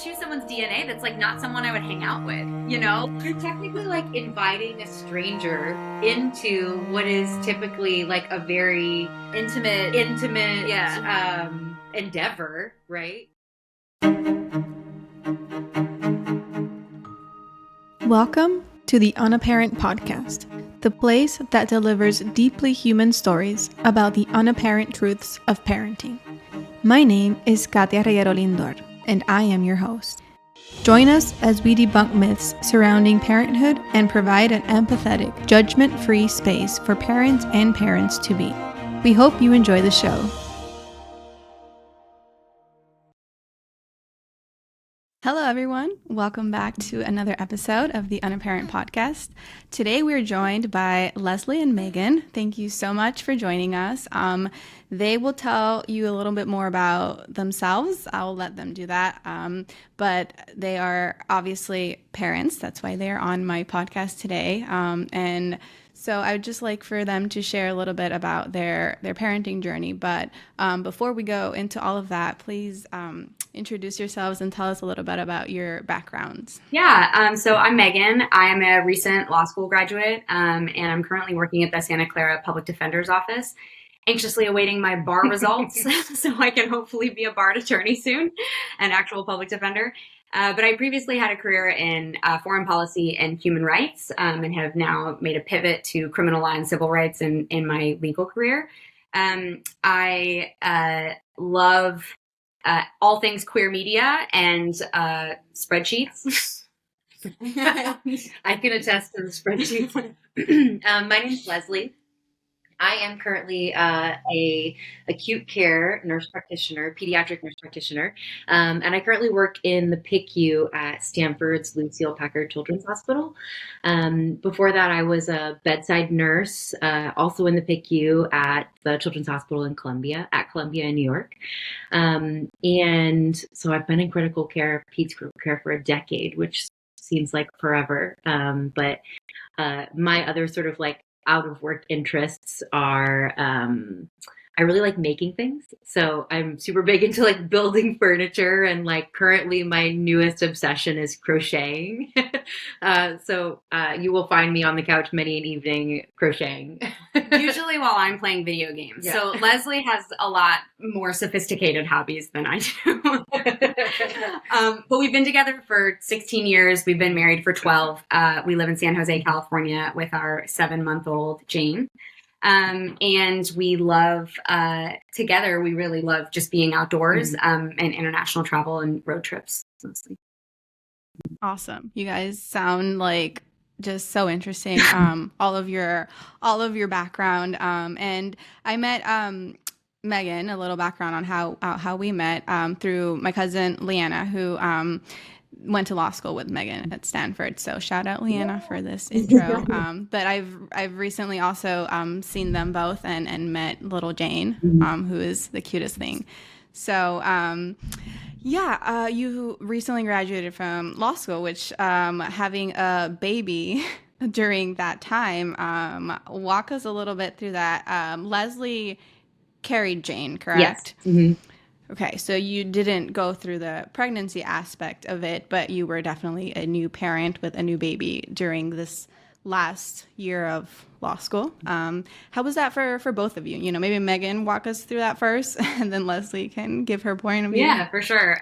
choose someone's DNA that's like not someone I would hang out with, you know? You're technically like inviting a stranger into what is typically like a very Intimate. endeavor, right? Welcome to the Unaparent podcast, the place that delivers deeply human stories about the unapparent truths of parenting. My name is Katia Lindor, and I am your host. Join us as we debunk myths surrounding parenthood and provide an empathetic, judgment-free space for parents and parents to be. We hope you enjoy the show. Hello, everyone. Welcome back to another episode of the Unaparent podcast. Today, we're joined by Lesley and Megan. Thank you so much for joining us. They will tell you a little bit more about themselves. I'll let them do that. But they are obviously parents. That's why they're on my podcast today. And so I would just like for them to share a little bit about their parenting journey. But before we go into all of that, please introduce yourselves and tell us a little bit about your backgrounds. Yeah, so I'm Megan. I'm a recent law school graduate, and I'm currently working at the Santa Clara Public Defender's Office, anxiously awaiting my bar results so I can hopefully be a barred attorney soon, an actual public defender. But I previously had a career in foreign policy and human rights, and have now made a pivot to criminal law and civil rights in my legal career. I love all things queer media and spreadsheets. I can attest to the spreadsheet. My name's Lesley. I am currently a acute care nurse practitioner, pediatric nurse practitioner, and I currently work in the PICU at Stanford's Lucile Packard Children's Hospital. Before that, I was a bedside nurse, also in the PICU at the Children's Hospital in Columbia in New York. And so I've been in critical care, peds critical care for a decade, which seems like forever. But my other sort of like out of work interests are I really like making things. So I'm super big into like building furniture, and like currently my newest obsession is crocheting. So you will find me on the couch many an evening crocheting. Usually while I'm playing video games. Yeah. So Lesley has a lot more sophisticated hobbies than I do. But we've been together for 16 years. We've been married for 12. We live in San Jose, California with our 7-month-old Jane. And we love, together, we really love just being outdoors, and international travel and road trips mostly. Awesome. You guys sound like just so interesting. All of your background. And I met Megan, a little background on how we met through my cousin Leanna, who went to law school with Megan at Stanford. So shout out Leanna for this intro. But I've recently also seen them both and met little Jane, who is the cutest thing. So you recently graduated from law school, which having a baby during that time, walk us a little bit through that. Lesley carried Jane, correct? Yes. Mm-hmm. Okay, so you didn't go through the pregnancy aspect of it, but you were definitely a new parent with a new baby during this last year of law school. How was that for both of you? You know, maybe Megan, walk us through that first, and then Lesley can give her point of view. Yeah, for sure.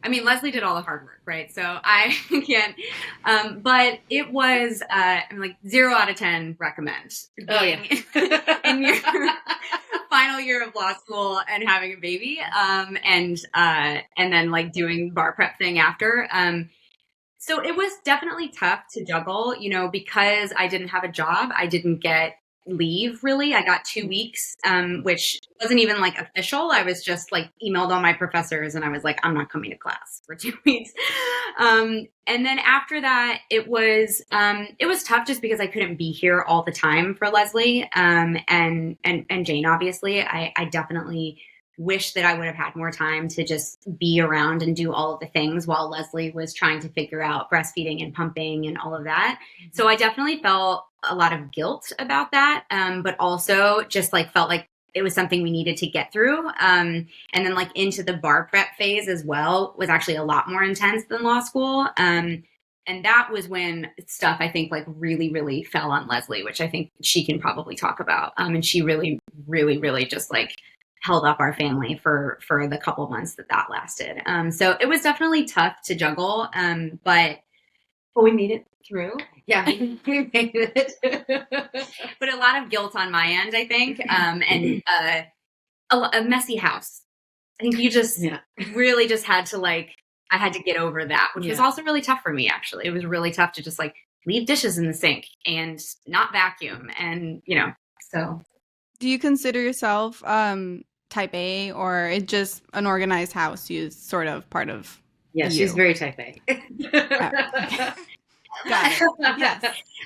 I mean, Lesley did all the hard work, right? So I can't, but it was, like 0 out of 10 recommend. Oh, yeah. In your final year of law school and having a baby, and then like doing bar prep thing after. So it was definitely tough to juggle, you know, because I didn't have a job. I didn't get leave really. I got 2 weeks, which wasn't even like official. I was just like emailed all my professors and I was like, I'm not coming to class for 2 weeks. And then after that, it was tough just because I couldn't be here all the time for Lesley, and Jane, obviously. I definitely wish that I would have had more time to just be around and do all of the things while Lesley was trying to figure out breastfeeding and pumping and all of that. So I definitely felt a lot of guilt about that, but also just like felt like it was something we needed to get through. And then like into the bar prep phase as well was actually a lot more intense than law school. And that was when stuff I think like really, really fell on Lesley, which I think she can probably talk about. And she really, really, really just like held up our family for the couple months that lasted. So it was definitely tough to juggle. But we made it through. Yeah, we made it. But a lot of guilt on my end, I think, and a messy house. I think you just really just had to like, I had to get over that, which was also really tough for me, actually. It was really tough to just like leave dishes in the sink and not vacuum. And, you know, so. Do you consider yourself type A, or it's just an organized house is sort of part of Yeah, you? she's very type A. Got it. Yes.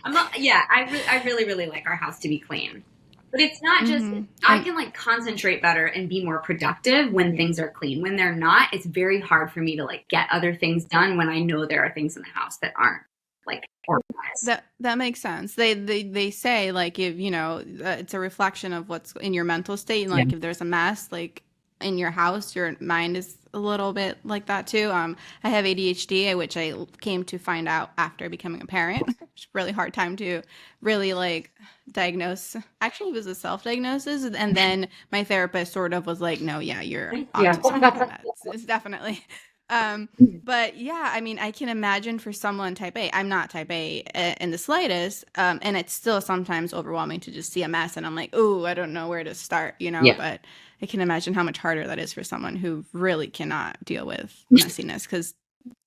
I really, really like our house to be clean. But it's not just, I can like concentrate better and be more productive when things are clean. When they're not, it's very hard for me to like get other things done when I know there are things in the house that aren't like organized. That makes sense. They say like, if you know, it's a reflection of what's in your mental state, and like if there's a mess like in your house, your mind is a little bit like that too. I have ADHD, which I came to find out after becoming a parent. It's a really hard time to really like diagnose. Actually, it was a self-diagnosis, and then my therapist sort of was like, no, yeah, you're onto something. It's definitely. But yeah, I mean, I can imagine for someone type A, I'm not type A in the slightest. And it's still sometimes overwhelming to just see a mess and I'm like, oh, I don't know where to start, you know, but I can imagine how much harder that is for someone who really cannot deal with messiness, because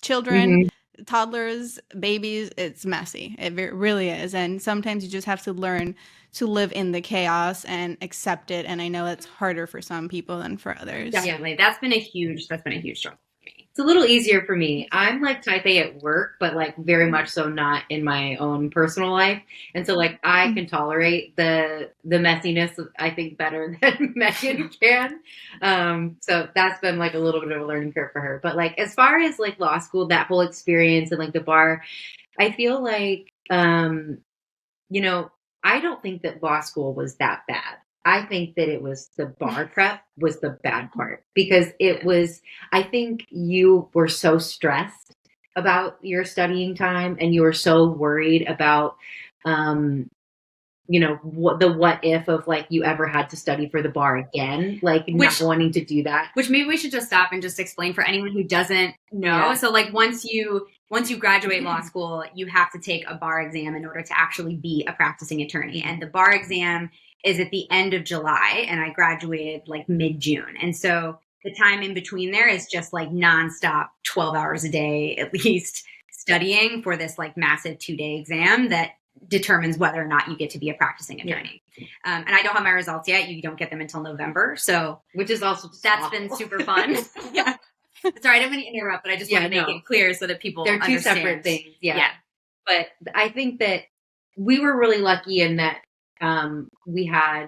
children, toddlers, babies, it's messy. It really is. And sometimes you just have to learn to live in the chaos and accept it. And I know it's harder for some people than for others. Definitely. That's been a huge struggle. It's a little easier for me. I'm like type A at work, but like very much so not in my own personal life. And so like I can tolerate the messiness, I think, better than Megan can. So that's been like a little bit of a learning curve for her. But like as far as like law school, that whole experience and like the bar, I feel like you know, I don't think that law school was that bad. I think that it was the bar prep was the bad part, because it was, I think you were so stressed about your studying time and you were so worried about, you know, what if of like you ever had to study for the bar again, like not wanting to do that. Which maybe we should just stop and just explain for anyone who doesn't know. Yeah. So like once you graduate law school, you have to take a bar exam in order to actually be a practicing attorney. And the bar exam is at the end of July, and I graduated like mid-June. And so the time in between there is just like nonstop 12 hours a day, at least, studying for this like massive 2-day exam that determines whether or not you get to be a practicing attorney. And I don't have my results yet. You don't get them until November. So, which is also that's awful. Been super fun. Yeah. Sorry, I didn't mean to interrupt, but I just want to make it clear so that people they're understand. Two separate things. Yeah. But I think that we were really lucky in that we had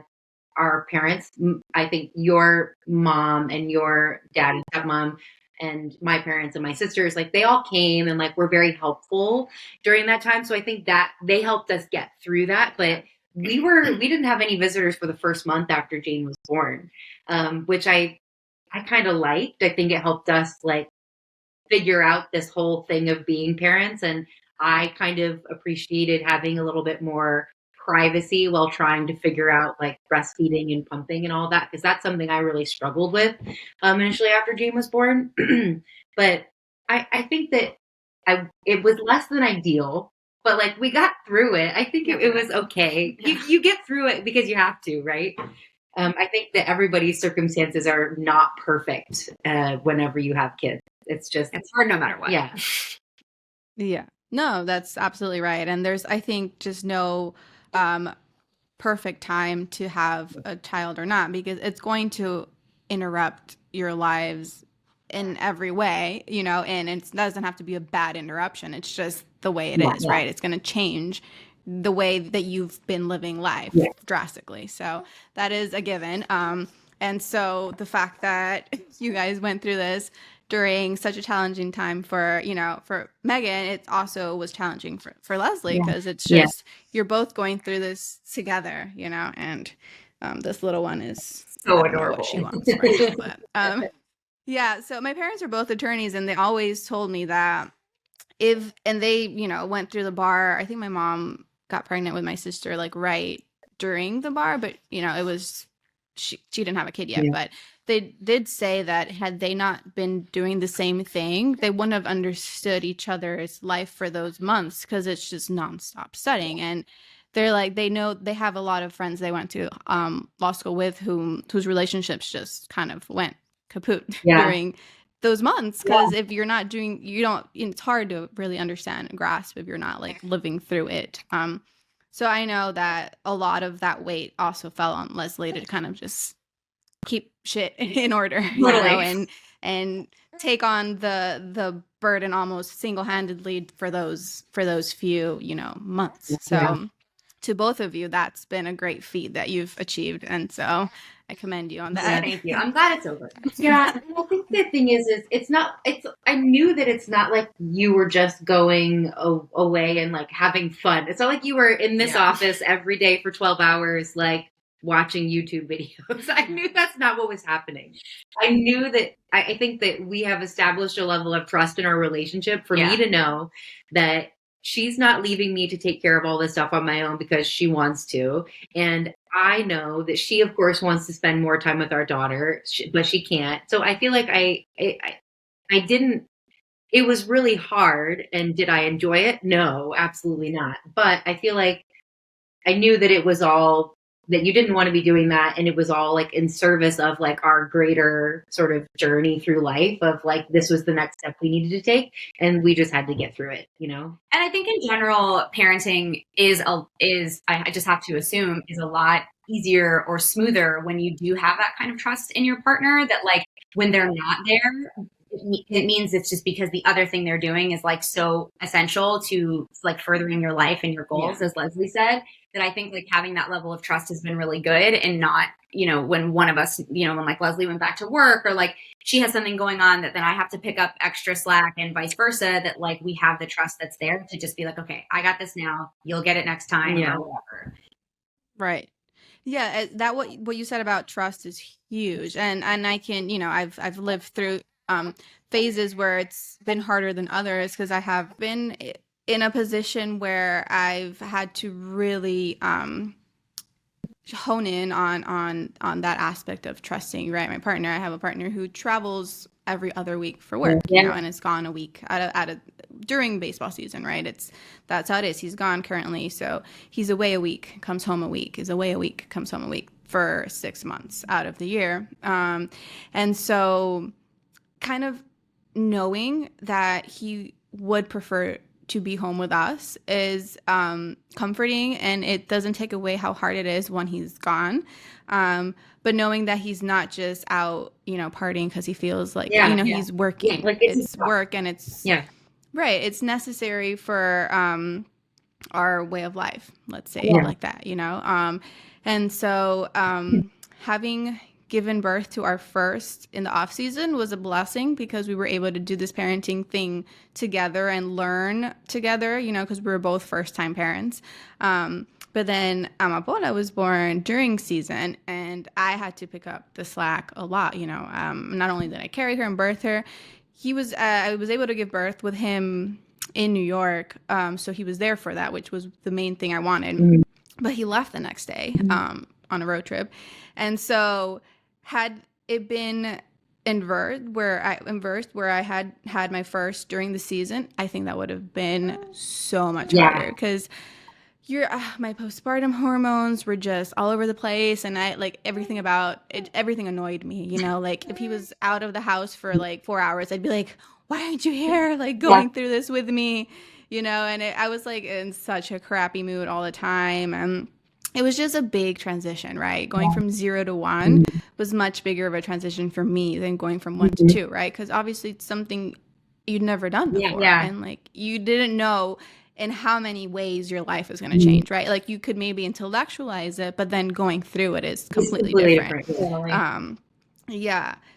our parents. I think your mom and your dad and stepmom and my parents and my sisters, like they all came and like were very helpful during that time. So I think that they helped us get through that. But we didn't have any visitors for the first month after Jane was born, which I kind of liked. I think it helped us like figure out this whole thing of being parents. And I kind of appreciated having a little bit more privacy while trying to figure out like breastfeeding and pumping and all that, because that's something I really struggled with initially after Jane was born. But I think that it was less than ideal, but like we got through it. I think it was okay. You get through it because you have to, right? I think that everybody's circumstances are not perfect whenever you have kids. It's hard no matter what. Yeah. No, that's absolutely right. And there's, I think, just no perfect time to have a child or not, because it's going to interrupt your lives in every way, you know, and it doesn't have to be a bad interruption. It's just the way it is, right? It's going to change the way that you've been living life drastically. So that is a given. And so the fact that you guys went through this during such a challenging time for Megan, it also was challenging for Lesley, because it's just, you're both going through this together, you know, and This little one is So I don't know what adorable. she wants right now, but yeah. So my parents are both attorneys, and they always told me that and they, went through the bar. I think my mom got pregnant with my sister like right during the bar, but it was she didn't have a kid yet, but they did say that had they not been doing the same thing, they wouldn't have understood each other's life for those months, because it's just nonstop studying. And they're like, they know, they have a lot of friends they went to law school with whose relationships just kind of went kaput during those months, because if you're not doing, it's hard to really understand and grasp if you're not like living through it. So I know that a lot of that weight also fell on Lesley to kind of just keep shit in order, and take on the burden almost single-handedly for those few months. So to both of you, that's been a great feat that you've achieved, and so I commend you on that. Thank you. I'm glad it's over. Yeah, and I think the thing is I knew that it's not like you were just going away and like having fun. It's not like you were in this office every day for 12 hours, like watching YouTube videos. I knew that's not what was happening. I knew that I think that we have established a level of trust in our relationship for me to know that she's not leaving me to take care of all this stuff on my own because she wants to. And I know that she, of course, wants to spend more time with our daughter, but she can't. So I feel like I didn't, it was really hard. And did I enjoy it? No, absolutely not. But I feel like I knew that it was all, that you didn't want to be doing that. And it was all like in service of like our greater sort of journey through life of like, this was the next step we needed to take. And we just had to get through it, And I think in general, parenting I just have to assume, is a lot easier or smoother when you do have that kind of trust in your partner, that like when they're not there, it means it's just because the other thing they're doing is like so essential to like furthering your life and your goals, as Lesley said, that I think like having that level of trust has been really good. And not, when one of us, when like Lesley went back to work, or like she has something going on that then I have to pick up extra slack, and vice versa, that like we have the trust that's there to just be like, okay, I got this now, you'll get it next time, or whatever. Right. Yeah, that what you said about trust is huge. And I can, I've lived through phases where it's been harder than others, because I have been in a position where I've had to really hone in on that aspect of trusting, right? I have a partner who travels every other week for work, and it's gone a week during baseball season, right? That's how it is. He's gone currently, so he's away a week, comes home a week, is away a week, comes home a week for 6 months out of the year, and so kind of knowing that he would prefer to be home with us is comforting, and it doesn't take away how hard it is when he's gone. But knowing that he's not just out, partying because he feels like, he's working. Like it's work, and it's right. It's necessary for our way of life. Let's say it like that, And so having given birth to our first in the off season was a blessing, because we were able to do this parenting thing together and learn together, because we were both first time parents. But then Amapola was born during season, and I had to pick up the slack a lot. Not only did I carry her and birth her, I was able to give birth with him in New York. So he was there for that, which was the main thing I wanted. But he left the next day on a road trip. And so had it been inversed, where I had my first during the season, I think that would have been so much harder, because my postpartum hormones were just all over the place, and I like everything about it. Everything annoyed me, like if he was out of the house for like 4 hours, I'd be like, why aren't you here? Like going through this with me, and I was like in such a crappy mood all the time. And it was just a big transition, right? Going from 0 to 1 was much bigger of a transition for me than going from 1 to 2, right? Because obviously it's something you'd never done before. And like you didn't know in how many ways your life is going to change, right? Like you could maybe intellectualize it, but then going through it is completely different.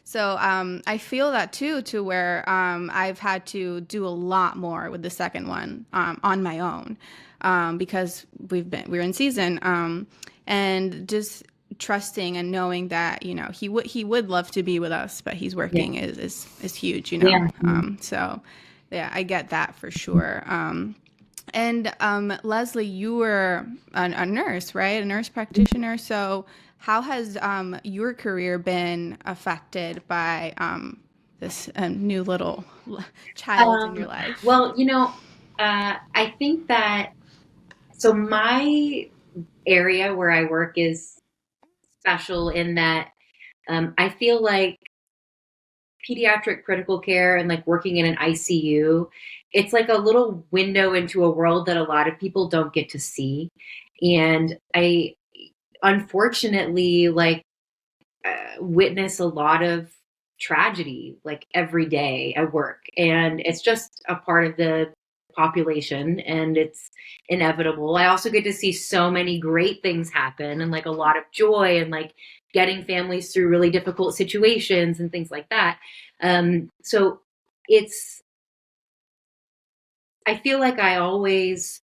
So I feel that too, to where I've had to do a lot more with the second one on my own, because we were in season, and just trusting and knowing that, you know, he would love to be with us, but he's working is huge, you know? Yeah. So yeah, I get that for sure. And Lesley, you were a nurse, right? A nurse practitioner. So how has your career been affected by this new little child in your life? Well, you know, I think that, so my area where I work is special in that I feel like pediatric critical care and like working in an ICU, it's like a little window into a world that a lot of people don't get to see. And I unfortunately witness a lot of tragedy like every day at work. And it's just a part of the population and it's inevitable. I also get to see so many great things happen and like a lot of joy and like getting families through really difficult situations and things like that. So it's, I feel like I always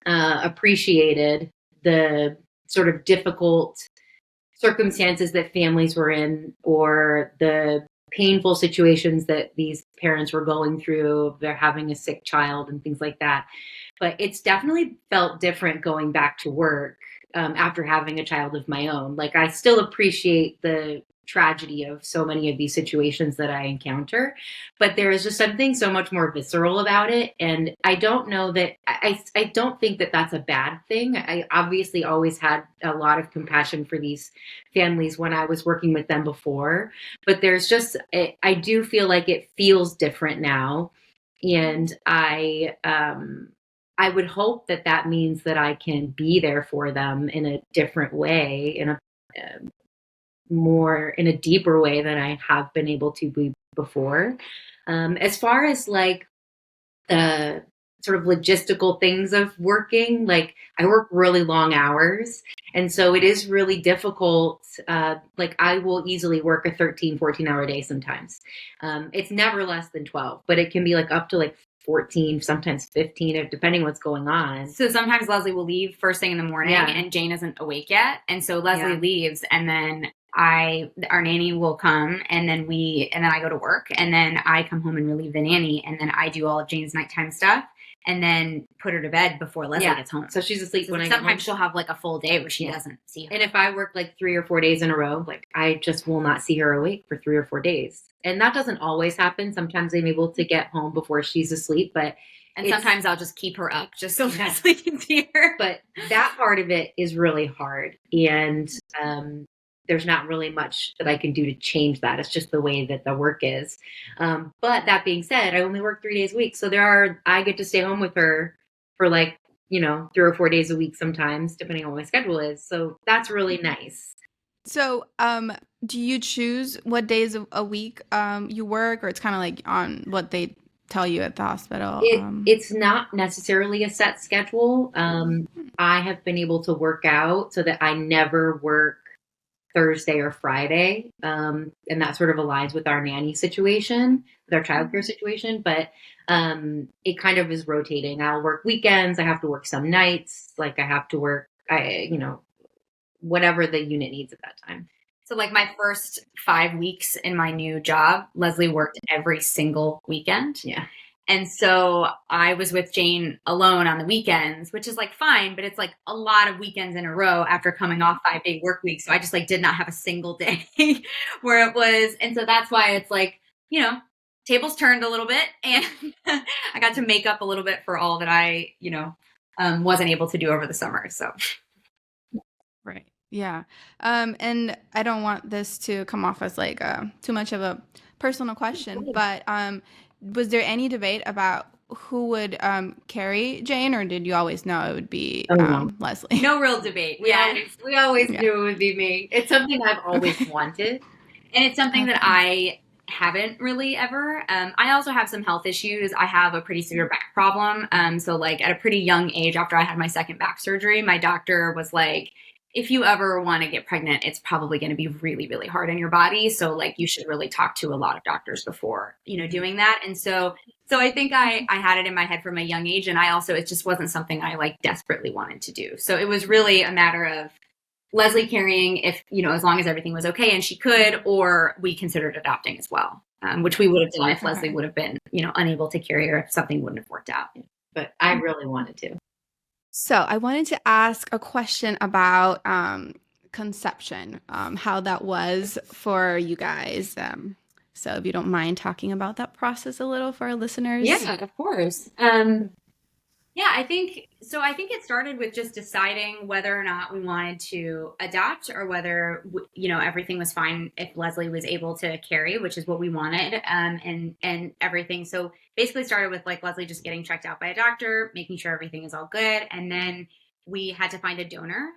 appreciated the sort of difficult circumstances that families were in or the painful situations that these parents were going through. They're having a sick child and things like that. But it's definitely felt different going back to work after having a child of my own. Like I still appreciate the tragedy of so many of these situations that I encounter, but there is just something so much more visceral about it. And I don't know that I don't think that that's a bad thing. I obviously always had a lot of compassion for these families when I was working with them before, but there's just, I do feel like it feels different now. And I would hope that that means that I can be there for them in a different way, in a more in a deeper way than I have been able to be before. As far as like the sort of logistical things of working, like I work really long hours. And so it is really difficult. Like I will easily work a 13, 14-hour day sometimes. It's never less than 12, but it can be like up to like 14, sometimes 15, depending what's going on. So sometimes Lesley will leave first thing in the morning and Jane isn't awake yet. And so Lesley leaves and then our nanny will come and then I go to work and then I come home and relieve the nanny and then I do all of Jane's nighttime stuff and then put her to bed before Lesley gets home. So she's asleep when I get home. Sometimes she'll have like a full day where she doesn't see her. And if I work like 3 or 4 days in a row, like I just will not see her awake for 3 or 4 days. And that doesn't always happen. Sometimes I'm able to get home before she's asleep, but sometimes I'll just keep her up just so Lesley can see her. But that part of it is really hard. And there's not really much that I can do to change that. It's just the way that the work is. But that being said, I only work 3 days a week. So I get to stay home with her for like, 3 or 4 days a week sometimes, depending on what my schedule is. So that's really nice. So, do you choose what days a week you work, or it's kind of like on what they tell you at the hospital? It's not necessarily a set schedule. I have been able to work out so that I never work Thursday or Friday. And that sort of aligns with our nanny situation, with our childcare situation. But it kind of is rotating. I'll work weekends. I have to work some nights. Like I have to work, whatever the unit needs at that time. So like my first 5 weeks in my new job, Lesley worked every single weekend. Yeah. And so I was with Jane alone on the weekends, which is like fine, but it's like a lot of weekends in a row after coming off 5-day work week. So I just like did not have a single day where it was. And so that's why it's like, tables turned a little bit and I got to make up a little bit for all that I, wasn't able to do over the summer. So. Right. Yeah. And I don't want this to come off as like too much of a personal question, but was there any debate about who would carry Jane, or did you always know it would be Lesley? No real debate. We always knew it would be me. It's something I've always wanted. And it's something that I haven't really ever. I also have some health issues. I have a pretty severe back problem. So like at a pretty young age, after I had my second back surgery, my doctor was like, if you ever want to get pregnant, it's probably going to be really, really hard on your body. So like you should really talk to a lot of doctors before, doing that. And so I think I had it in my head from a young age. And it just wasn't something I like desperately wanted to do. So it was really a matter of, Lesley carrying if, as long as everything was okay and she could, or we considered adopting as well, which we would have done if Lesley would have been, unable to carry or if something wouldn't have worked out. But I really wanted to. So I wanted to ask a question about conception, how that was for you guys. So if you don't mind talking about that process a little for our listeners. Yeah, of course. Yeah, I think it started with just deciding whether or not we wanted to adopt or whether, everything was fine if Lesley was able to carry, which is what we wanted, and everything. So basically started with like Lesley just getting checked out by a doctor, making sure everything is all good. And then we had to find a donor.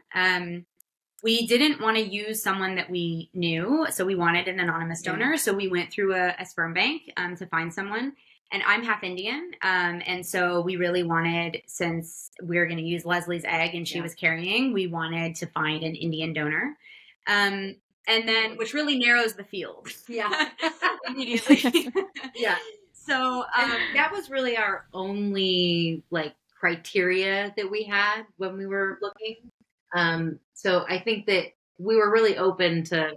We didn't want to use someone that we knew, so we wanted an anonymous donor. So we went through a sperm bank to find someone. And I'm half Indian, and so we really wanted, since we were going to use Lesley's egg and she was carrying, we wanted to find an Indian donor. And then, which really narrows the field. Yeah. Immediately. Yeah. So that was really our only criteria that we had when we were looking. So I think that we were really open to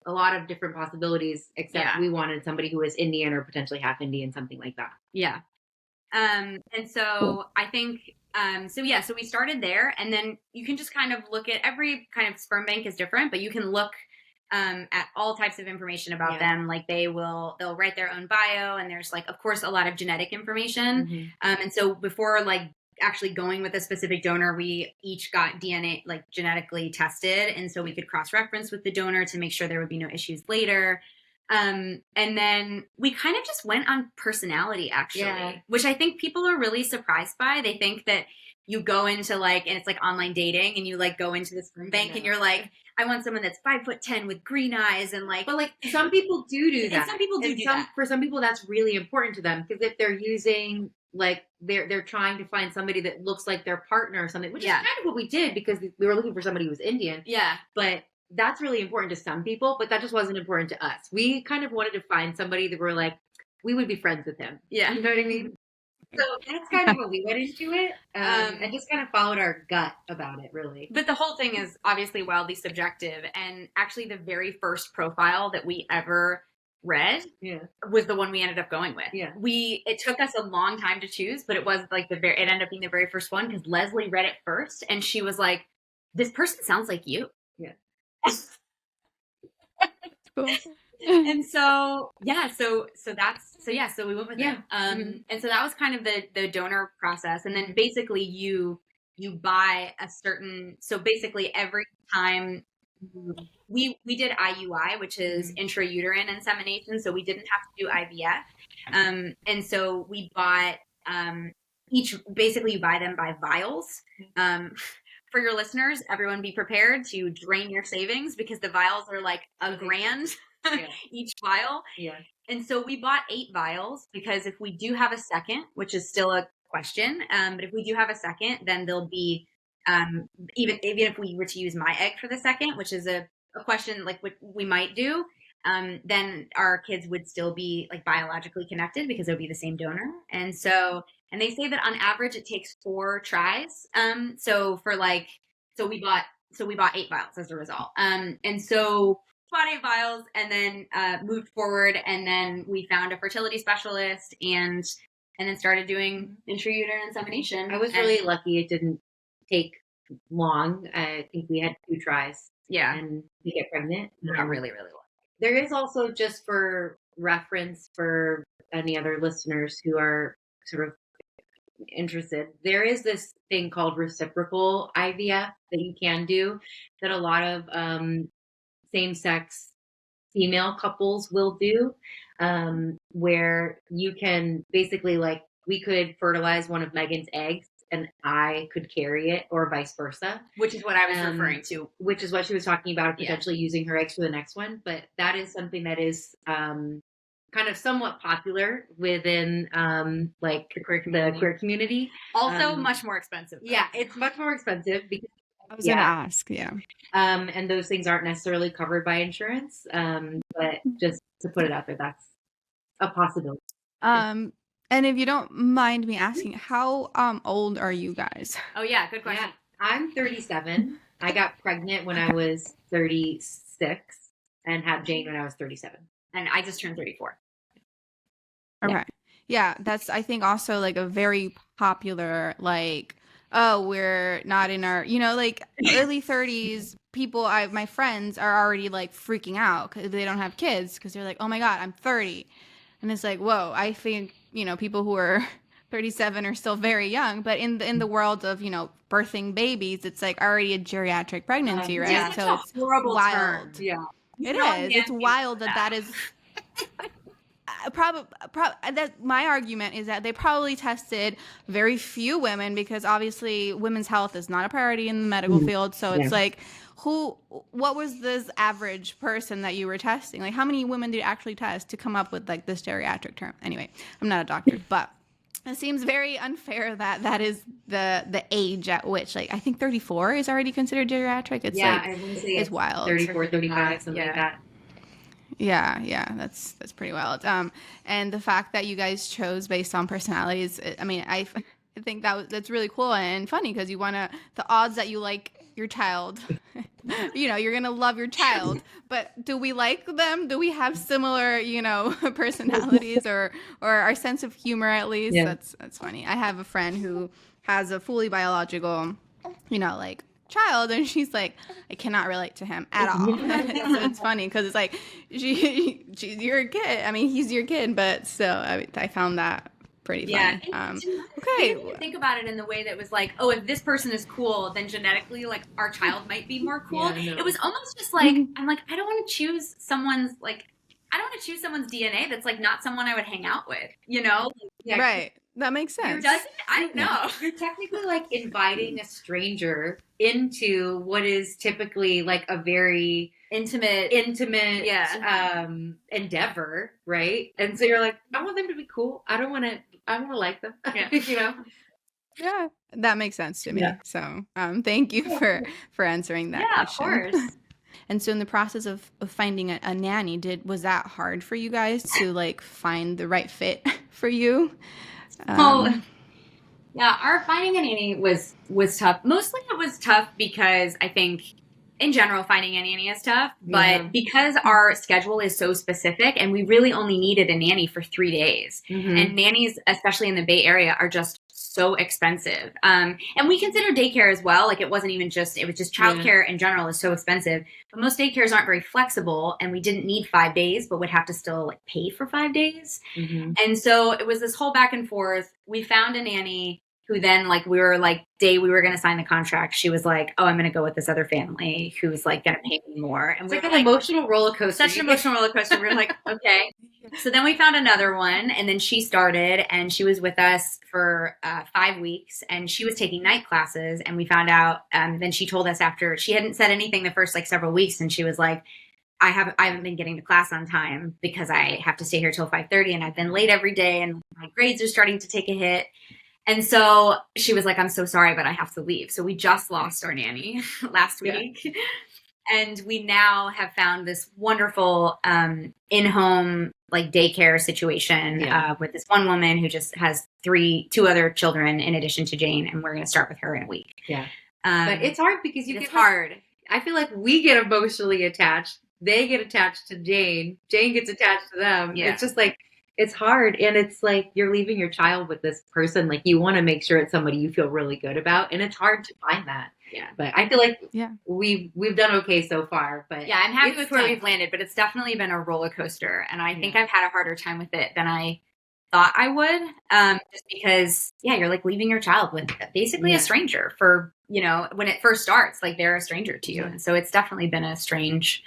a lot of different possibilities, except we wanted somebody who was Indian or potentially half Indian, something like that. Yeah. And so I think, so we started there, and then you can just kind of look at every kind of sperm bank is different, but you can look at all types of information about them. Like they'll write their own bio, and there's of course, a lot of genetic information. And so before actually going with a specific donor, we each got DNA genetically tested, and so we could cross-reference with the donor to make sure there would be no issues later. And then we kind of just went on personality, actually, which I think people are really surprised by. They think that you go into and it's online dating, and you go into the sperm bank and you're like, I want someone that's 5'10" with green eyes, and but some people do that. And some people do that. For some people, that's really important to them, because if they're using they're trying to find somebody that looks like their partner or something, which is kind of what we did, because we were looking for somebody who was Indian. Yeah. But that's really important to some people, but that just wasn't important to us. We kind of wanted to find somebody that we're we would be friends with him. Yeah. You know what I mean? So that's kind of what we went into it, and just kind of followed our gut about it, really. But the whole thing is obviously wildly subjective, and actually the very first profile that we ever read was the one we ended up going with. It took us a long time to choose, but it was it ended up being the very first one, because Lesley read it first, and she was like, this person sounds like you. Cool. And so we went with it. And so that was kind of the donor process. And then basically you buy a certain, so basically every time we did IUI, which is intrauterine insemination. So we didn't have to do IVF. And so we bought, basically you buy them by vials. For your listeners, everyone be prepared to drain your savings, because the vials are $1,000 each vial. Yeah. And so we bought 8 vials, because if we do have a second, which is still a question, but if we do have a second, then there'll be, even if we were to use my egg for the second, which is a question what we might do, then our kids would still be biologically connected, because it would be the same donor. And so, and they say that on average it takes 4 tries. So we bought 8 vials as a result. And so bought 8 vials, and then moved forward, and then we found a fertility specialist, and then started doing intrauterine insemination. I was really lucky; it didn't take long. I think we had 2 tries. Yeah, and we get pregnant. Got really, really lucky. There is also, just for reference for any other listeners who are sort of interested, there is this thing called reciprocal IVF that you can do, that a lot of same-sex female couples will do, where you can basically we could fertilize one of Megan's eggs and I could carry it, or vice versa. Which is what I was referring to. Which is what she was talking about, potentially using her eggs for the next one. But that is something that is kind of somewhat popular within the queer community. Also much more expensive. Though. Yeah, it's much more expensive, because I was going to ask, and those things aren't necessarily covered by insurance. But just to put it out there, that's a possibility. And if you don't mind me asking, how old are you guys? Oh yeah, good question. Yeah, I'm 37. I got pregnant when I was 36 and had Jane when I was 37. And I just turned 34. Okay. Yeah, that's I think also like a very popular like, oh, we're not in our, like early 30s people, my friends are already like freaking out cuz they don't have kids because they're like, "Oh my God, I'm 30." And it's like, "Whoa, I think, people who are 37 are still very young, but in the world of, birthing babies, it's like already a geriatric pregnancy, right? Yeah, So it's a horrible wild. term. Yeah. It is. It's wild that is probably that my argument is that they probably tested very few women because obviously women's health is not a priority in the medical field. So it's like, what was this average person that you were testing? Like, how many women did you actually test to come up with like this geriatric term? Anyway, I'm not a doctor, but it seems very unfair that is the age at which, like, I think 34 is already considered geriatric. It's I wouldn't say it's wild. 34, 35, something like that. Yeah, that's pretty wild. And the fact that you guys chose based on personalities, I mean, I think that's really cool and funny because the odds that you like your child, you're gonna love your child. But do we like them? Do we have similar, personalities or our sense of humor at least? Yeah. That's funny. I have a friend who has a fully biological, like child, and she's like, I cannot relate to him at all. It's funny because it's like she's your kid. I mean, he's your kid, but still, I found that pretty funny. Okay, think about it in the way that was like, oh, if this person is cool, then genetically, like, our child might be more cool. It was almost just like, I'm like, I don't want to choose someone's DNA that's like not someone I would hang out with, Right. That makes sense. Doesn't? I don't know. You're technically like inviting a stranger into what is typically like a very intimate endeavor, right? And so you're like, I want them to be cool. I want to like them. Yeah. Yeah, that makes sense to me. Yeah. So thank you for answering that question. Of course. And so in the process of finding a nanny, was that hard for you guys to like find the right fit for you? Our finding a nanny was tough. Mostly it was tough because I think in general finding a nanny is tough, but because our schedule is so specific and we really only needed a nanny for 3 days, and nannies, especially in the Bay Area, are just so expensive. And we consider daycare as well. Like it was just childcare in general is so expensive, but most daycares aren't very flexible, and we didn't need 5 days, but would have to still like pay for 5 days. And so it was this whole back and forth. We found a nanny who then like, we were going to sign the contract. She was like, oh, I'm going to go with this other family who's like going to pay me more. And it's like an emotional roller coaster. Such an emotional roller coaster. We were like, okay. So then we found another one, and then she started, and she was with us for 5 weeks, and she was taking night classes, and we found out, then she told us after, she hadn't said anything the first like several weeks, and she was like, I haven't been getting to class on time because I have to stay here till 5:30, and I've been late every day, and my grades are starting to take a hit. And so she was like, I'm so sorry, but I have to leave. So we just lost our nanny last week. Yeah. And we now have found this wonderful in-home like daycare situation with this one woman who just has two other children in addition to Jane. And we're going to start with her in a week. Yeah. But it's hard because it's hard. I feel like we get emotionally attached. They get attached to Jane. Jane gets attached to them. Yeah. It's just like, it's hard. And it's like, you're leaving your child with this person. Like you want to make sure it's somebody you feel really good about. And it's hard to find that. Yeah. But I feel like we've done okay so far. But yeah, I'm happy with where we've landed, but it's definitely been a roller coaster. And I think I've had a harder time with it than I thought I would. Just because, you're like leaving your child with basically a stranger for, when it first starts, like they're a stranger to you. And so it's definitely been a strange.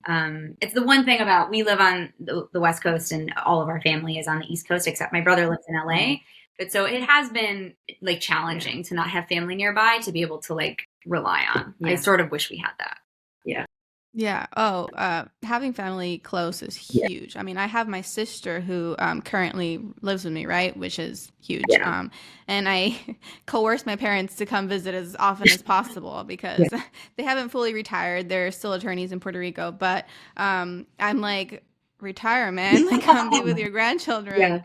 It's the one thing about, we live on the West Coast and all of our family is on the East Coast, except my brother lives in LA. But so it has been like challenging to not have family nearby to be able to like rely on. I sort of wish we had that. Yeah. Yeah. Oh, having family close is huge. I mean, I have my sister who currently lives with me, right? Which is huge. Yeah. And I coerce my parents to come visit as often as possible because they haven't fully retired. They're still attorneys in Puerto Rico. But I'm like, retire, man. Like, come be with your grandchildren. Yeah.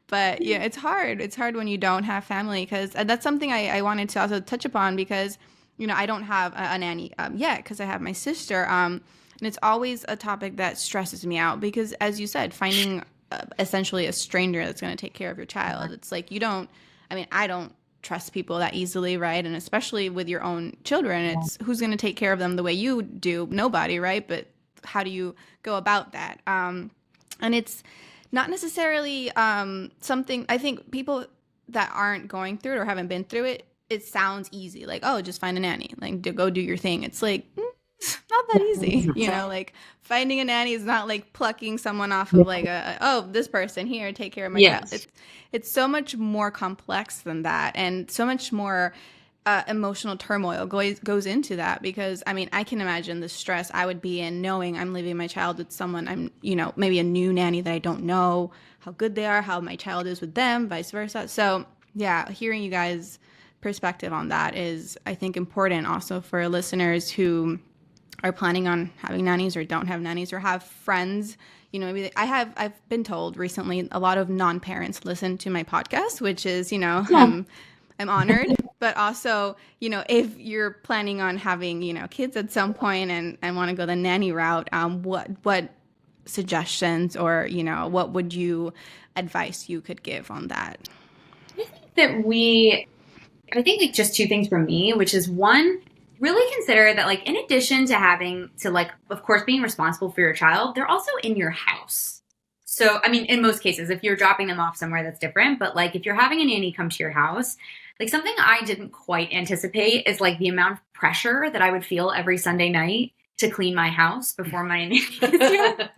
But it's hard. It's hard when you don't have family because that's something I wanted to also touch upon because I don't have a nanny yet because I have my sister. And it's always a topic that stresses me out because, as you said, finding essentially a stranger that's going to take care of your child. It's like I don't trust people that easily, right? And especially with your own children, it's who's going to take care of them the way you do? Nobody, right? But how do you go about that? And it's not necessarily something, I think people that aren't going through it or haven't been through it, it sounds easy. Like, oh, just find a nanny, like go do your thing. It's like, it's not that easy. Like finding a nanny is not like plucking someone off of like this person here, take care of my child. It's so much more complex than that, and so much more emotional turmoil goes into that, because I can imagine the stress I would be in knowing I'm leaving my child with someone I'm maybe a new nanny that I don't know how good they are, how my child is with them, vice versa. So yeah, hearing you guys' perspective on that is, I think, important also for listeners who are planning on having nannies or don't have nannies or have friends. Maybe I've been told recently a lot of non-parents listen to my podcast, which is, I'm honored. But also, if you're planning on having, kids at some point and want to go the nanny route, what suggestions or, what would you advice you could give on that? I think like just two things from me, which is one, really consider that like in addition to having to like, of course, being responsible for your child, they're also in your house. So, in most cases, if you're dropping them off somewhere, that's different. But like if you're having a nanny come to your house, like something I didn't quite anticipate is like the amount of pressure that I would feel every Sunday night to clean my house before my nanny gets here.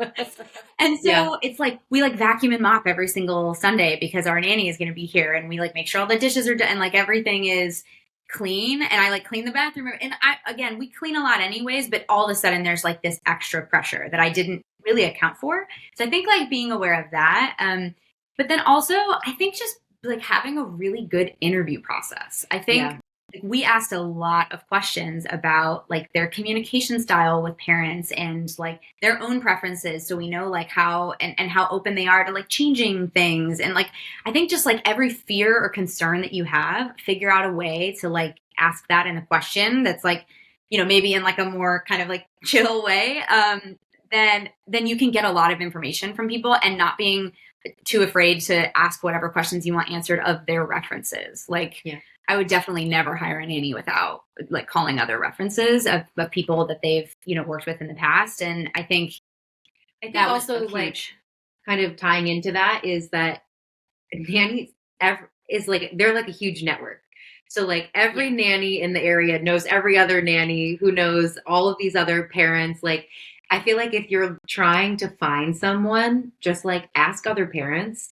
And so it's like we like vacuum and mop every single Sunday because our nanny is going to be here, and we like make sure all the dishes are done and like everything is clean, and I like clean the bathroom, and we clean a lot anyways, but all of a sudden there's like this extra pressure that I didn't really account for. So I think like being aware of that, but then also I think just like having a really good interview process. I think we asked a lot of questions about like their communication style with parents and like their own preferences, so we know like how and how open they are to like changing things. And like I think just like every fear or concern that you have, figure out a way to like ask that in a question that's like, maybe in like a more kind of like chill way, then you can get a lot of information from people and not being too afraid to ask whatever questions you want answered of their references. Like I would definitely never hire a nanny without like calling other references of people that they've, worked with in the past. And I think that also like kind of tying into that is that nannies is like, they're like a huge network. So like every nanny in the area knows every other nanny who knows all of these other parents. Like, I feel like if you're trying to find someone, just like ask other parents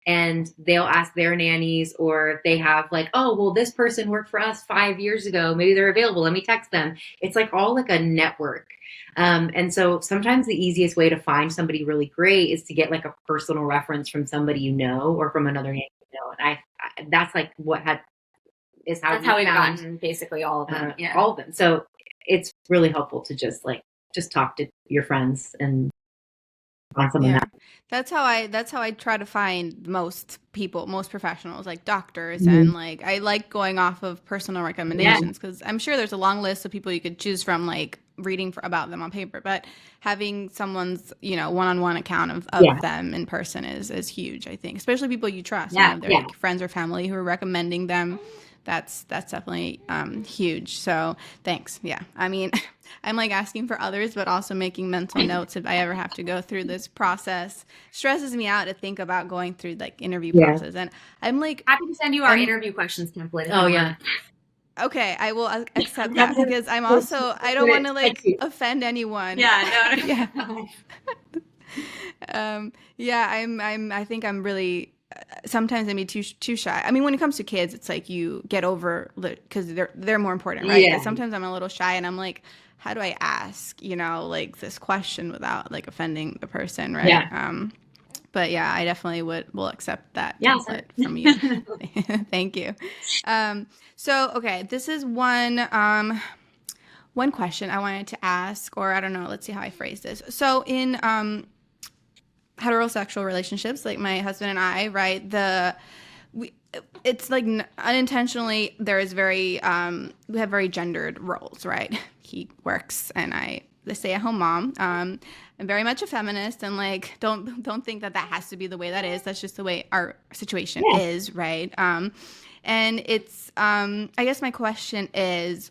and they'll ask their nannies, or they have like, oh, well, this person worked for us 5 years ago. Maybe they're available. Let me text them. It's like all like a network. And so sometimes the easiest way to find somebody really great is to get like a personal reference from somebody or from another nanny And that's like that's how we've gotten basically all of them. All of them. So it's really helpful to just talk to your friends and on something that. That's how I try to find most people, most professionals, like doctors, and like I like going off of personal recommendations because I'm sure there's a long list of people you could choose from, like reading about them on paper, but having someone's one-on-one account of them in person is huge. I think, especially people you trust, if they're like friends or family who are recommending them. That's definitely huge. So thanks. Yeah. I'm like asking for others, but also making mental notes if I ever have to go through this process. Stresses me out to think about going through like interview process. And I'm like happy to send you our interview questions template. Oh yeah. Okay, I will accept that because I'm also, I don't want to like offend anyone. Yeah, no. I think I'm really, sometimes I'm too shy. When it comes to kids, it's like you get over because they're more important, right? Yeah. Sometimes I'm a little shy and I'm like, how do I ask, like this question without like offending the person, right? Yeah. But yeah, I definitely will accept that template from you. Thank you. So, okay, this is one question I wanted to ask, or I don't know, let's see how I phrase this. So in heterosexual relationships, like my husband and I, right, it's like unintentionally there is very we have very gendered roles, right? He works and I the stay-at-home mom. I'm very much a feminist, and like don't think that has to be the way that is. That's just the way our situation is, right? And it's I guess my question is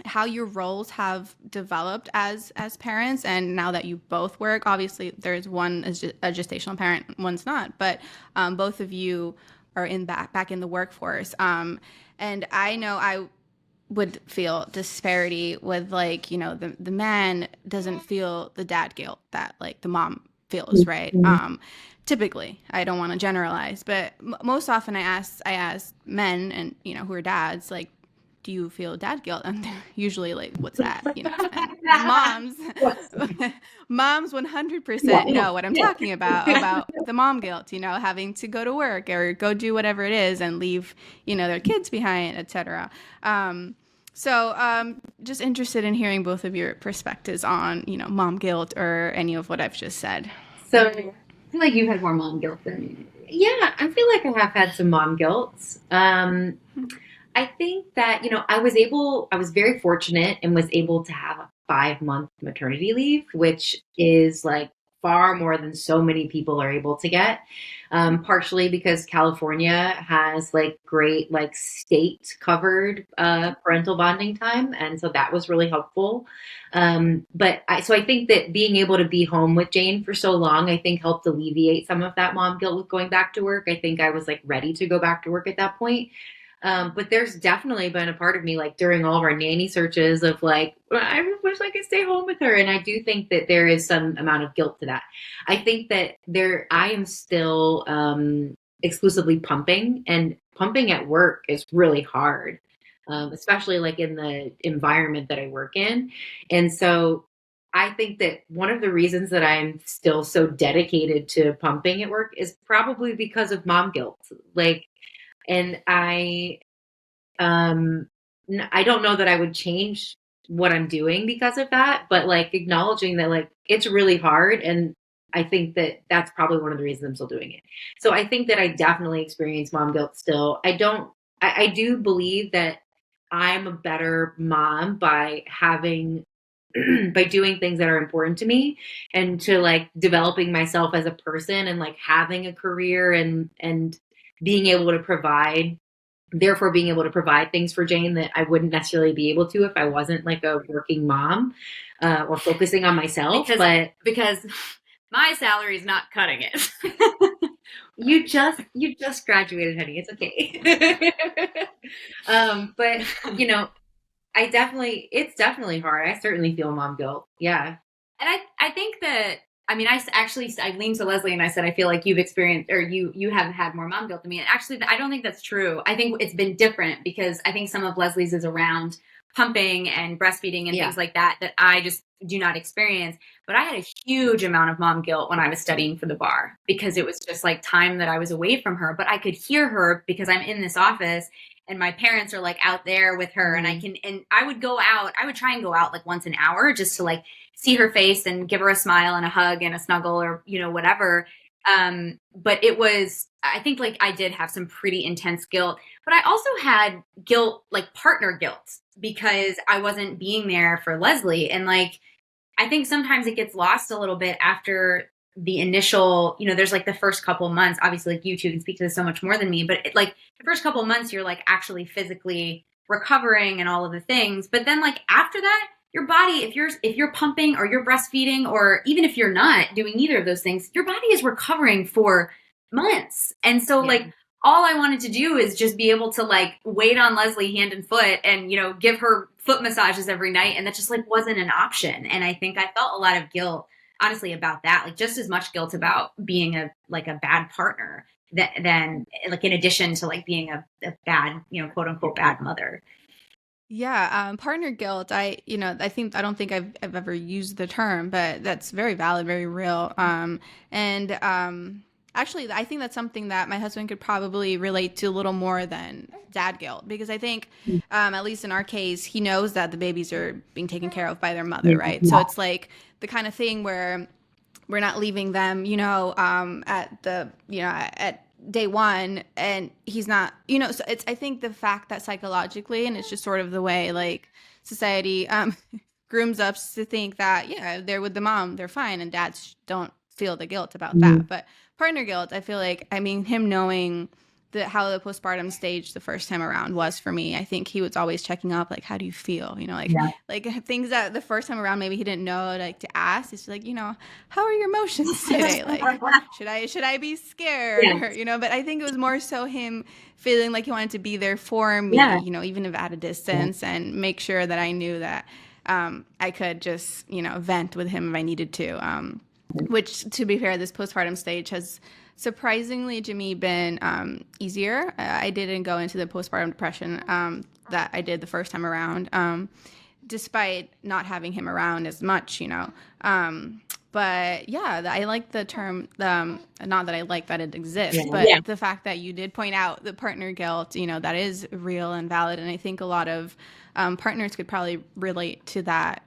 how your roles have developed as parents, and now that you both work. Obviously there's one is a gestational parent, one's not, but both of you are back in the workforce, and I know I would feel disparity with, like, you know, the man doesn't feel the dad guilt that like the mom feels, right? Typically, I don't want to generalize, but most often I ask men, and you know, who are dads, like, do you feel dad guilt? And they're usually like, what's that? You know, and moms 100% know what I'm talking about the mom guilt, you know, having to go to work or go do whatever it is and leave, you know, their kids behind, etc. So just interested in hearing both of your perspectives on, you know, mom guilt or any of what I've just said. So I feel like you've had more mom guilt than me. Yeah, I feel like I have had some mom guilt. I think that, you know, I was very fortunate and was able to have a 5-month maternity leave, which is like far more than so many people are able to get. Partially because California has like great, like state covered, parental bonding time. And so that was really helpful. But I think that being able to be home with Jane for so long, I think helped alleviate some of that mom guilt with going back to work. I think I was like ready to go back to work at that point. But there's definitely been a part of me, like during all of our nanny searches, of like, I wish I could stay home with her. And I do think that there is some amount of guilt to that. I think that I am still exclusively pumping, and pumping at work is really hard, especially like in the environment that I work in. And so I think that one of the reasons that I'm still so dedicated to pumping at work is probably because of mom guilt. Like, and I don't know that I would change what I'm doing because of that, but like acknowledging that like it's really hard. And I think that that's probably one of the reasons I'm still doing it. So I think that I definitely experience mom guilt still. I do believe that I'm a better mom by by doing things that are important to me, and to like developing myself as a person, and like having a career, and being able to provide things for Jane that I wouldn't necessarily be able to if I wasn't like a working mom, or focusing on myself. Because my salary is not cutting it. You just graduated, honey. It's okay. But you know, it's definitely hard. I certainly feel mom guilt. Yeah. And I think that, I mean, I leaned to Lesley and I said, I feel like you've experienced, or you have had more mom guilt than me. And actually, I don't think that's true. I think it's been different, because I think some of Leslie's is around pumping and breastfeeding and things like that I just do not experience. But I had a huge amount of mom guilt when I was studying for the bar, because it was just like time that I was away from her, but I could hear her because I'm in this office and my parents are like out there with her. Mm-hmm. And I would try and go out like once an hour just to like see her face and give her a smile and a hug and a snuggle, or, you know, whatever. But I think like I did have some pretty intense guilt, but I also had guilt, like partner guilt, because I wasn't being there for Lesley. And like, I think sometimes it gets lost a little bit after the initial, you know, there's like the first couple months, obviously like you two can speak to this so much more than me, but like the first couple months, you're like actually physically recovering and all of the things. But then like after that, your body, if you're pumping or you're breastfeeding, or even if you're not doing either of those things, your body is recovering for months. And so like all I wanted to do is just be able to like wait on Lesley hand and foot, and, you know, give her foot massages every night. And that just like wasn't an option. And I think I felt a lot of guilt, honestly, about that, like just as much guilt about being a bad partner than like, in addition to like being a bad, you know, quote unquote bad mother. Yeah, partner guilt. I don't think I've ever used the term, but that's very valid, very real. Actually, I think that's something that my husband could probably relate to a little more than dad guilt, because I think, at least in our case, he knows that the babies are being taken care of by their mother, right? So it's like the kind of thing where we're not leaving them, you know, at day one and he's not, you know, so it's, I think the fact that psychologically, and it's just sort of the way like society grooms us to think that, yeah, they're with the mom, they're fine, and dads don't feel the guilt about that. But partner guilt, I feel like, I mean, him knowing how the postpartum stage the first time around was for me, I think he was always checking up, like, how do you feel? You know, like things that the first time around maybe he didn't know, like, to ask. It's like, you know, how are your emotions today? Like, should I be scared? Or, you know, but I think it was more so him feeling like he wanted to be there for me, you know, even if at a distance, and make sure that I knew that I could just, you know, vent with him if I needed to. Which, to be fair, this postpartum stage has surprisingly to me been easier. I didn't go into the postpartum depression that I did the first time around, despite not having him around as much, you know. But yeah, I like the term, not that I like that it exists, but the fact that you did point out the partner guilt, you know, that is real and valid. And I think a lot of partners could probably relate to that.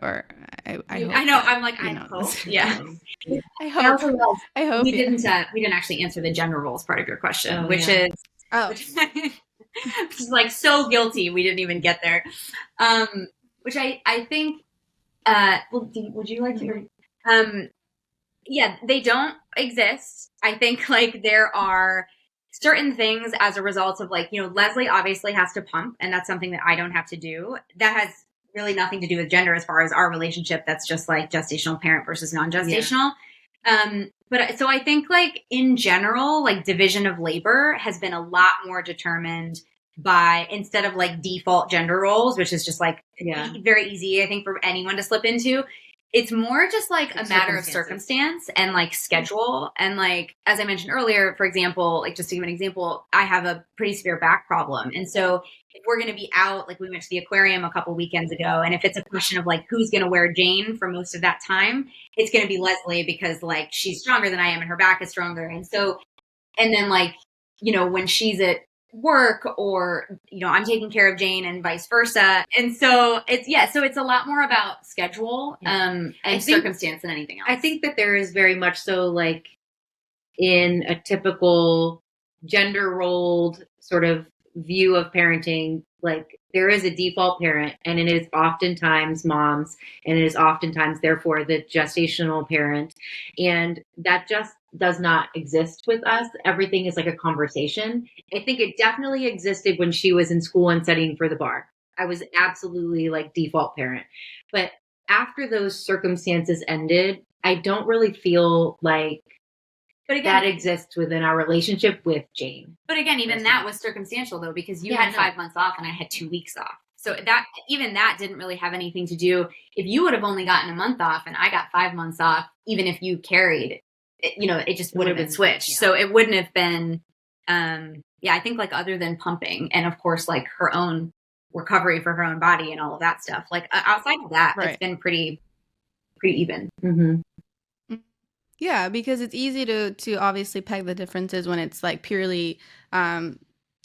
Or I know. I'm like, I hope. Yeah. I hope we didn't actually answer the gender roles part of your question, which is which is like so guilty we didn't even get there. Which I think would you like to yeah, they don't exist. I think like there are certain things as a result of like, you know, Lesley obviously has to pump, and that's something that I don't have to do. That has really nothing to do with gender as far as our relationship. That's just like gestational parent versus non-gestational. But so I think like in general, like division of labor has been a lot more determined by, instead of like default gender roles, which is just like very easy, I think, for anyone to slip into. It's more just like a matter of circumstance and like schedule. And like, as I mentioned earlier, for example, like just to give an example, I have a pretty severe back problem. And so if we're going to be out, like we went to the aquarium a couple weekends ago, and if it's a question of like, who's going to wear Jane for most of that time, it's going to be Lesley, because like she's stronger than I am and her back is stronger. And so, and then like, you know, when she's at work, or, you know, I'm taking care of Jane and vice versa. And so it's a lot more about schedule and circumstance than anything else. I think that there is very much so, like, in a typical gender rolled sort of view of parenting, like there is a default parent, and it is oftentimes moms, and it is oftentimes therefore the gestational parent, and that just does not exist with us. Everything is like a conversation. I think it definitely existed when she was in school and studying for the bar. I was absolutely like default parent. But after those circumstances ended, I don't really feel like that exists within our relationship with Jane. But again, even that was circumstantial though, because you had 5 months off and I had 2 weeks off. So that didn't really have anything to do. If you would have only gotten a month off and I got 5 months off, even if you carried, you know, it just would have been switched. So it wouldn't have been, I think like other than pumping and of course like her own recovery for her own body and all of that stuff, like outside of that, it's been pretty even. Yeah, because it's easy to obviously peg the differences when it's like purely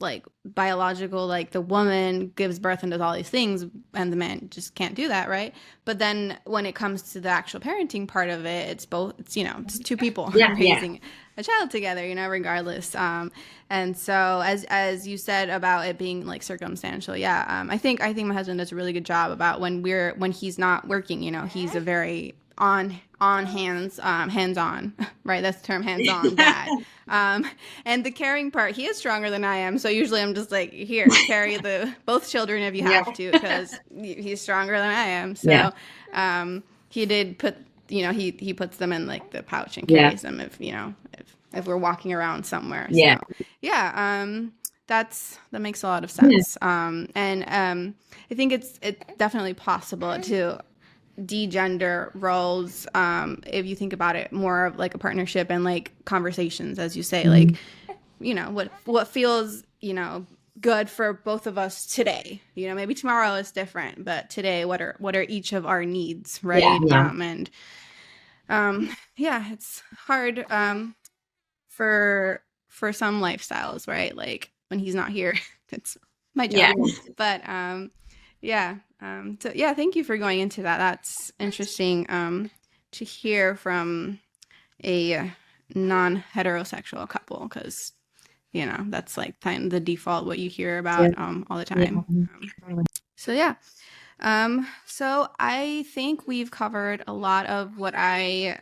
like biological, like the woman gives birth and does all these things and the man just can't do that, right? But then when it comes to the actual parenting part of it, it's both, it's, you know, it's two people raising a child together, you know, regardless. And so as you said about it being like circumstantial, I think my husband does a really good job about when he's not working, you know, he's a very hands on, right? That's the term, hands on dad. And the caring part, he is stronger than I am. So usually I'm just like, here, carry both children if you have to, because he's stronger than I am. So, he did put, you know, he puts them in like the pouch and carries them if we're walking around somewhere. So, that makes a lot of sense. I think it's definitely possible to de-gender roles, if you think about it more of like a partnership and like conversations, as you say, like, you know, what feels, you know, good for both of us today, you know, maybe tomorrow is different, but today what are each of our needs, right? It's hard for some lifestyles, right? Like when he's not here, it's my job. But thank you for going into that. That's interesting to hear from a non-heterosexual couple, because that's like kind of the default what you hear about all the time. So yeah. So I think we've covered a lot of what I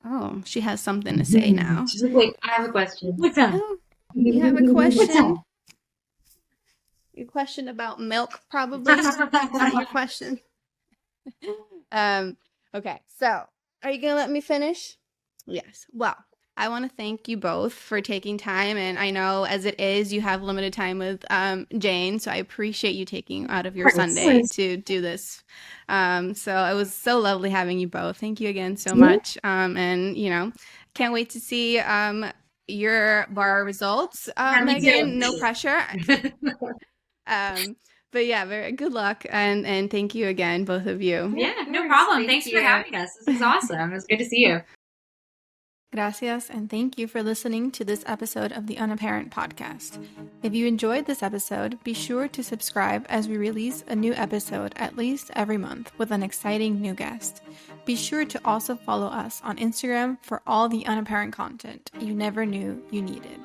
oh, she has something to say now. She's like, wait, I have a question. What's up? Oh, you have a question? What's up? Your question about milk, probably. Not your question. Okay, so are you gonna let me finish? Yes. Well, I want to thank you both for taking time, and I know as it is, you have limited time with Jane, so I appreciate you taking out of your Sunday to do this. So it was so lovely having you both. Thank you again so much, and can't wait to see your bar results, Megan. No pressure. But yeah, very good luck, and thank you again, both of you. Yeah, no problem. Thanks for having us. This is awesome. It was good to see you. Gracias, and thank you for listening to this episode of the Unaparent podcast. If you enjoyed this episode, be sure to subscribe as we release a new episode at least every month with an exciting new guest. Be sure to also follow us on Instagram for all the Unaparent content you never knew you needed.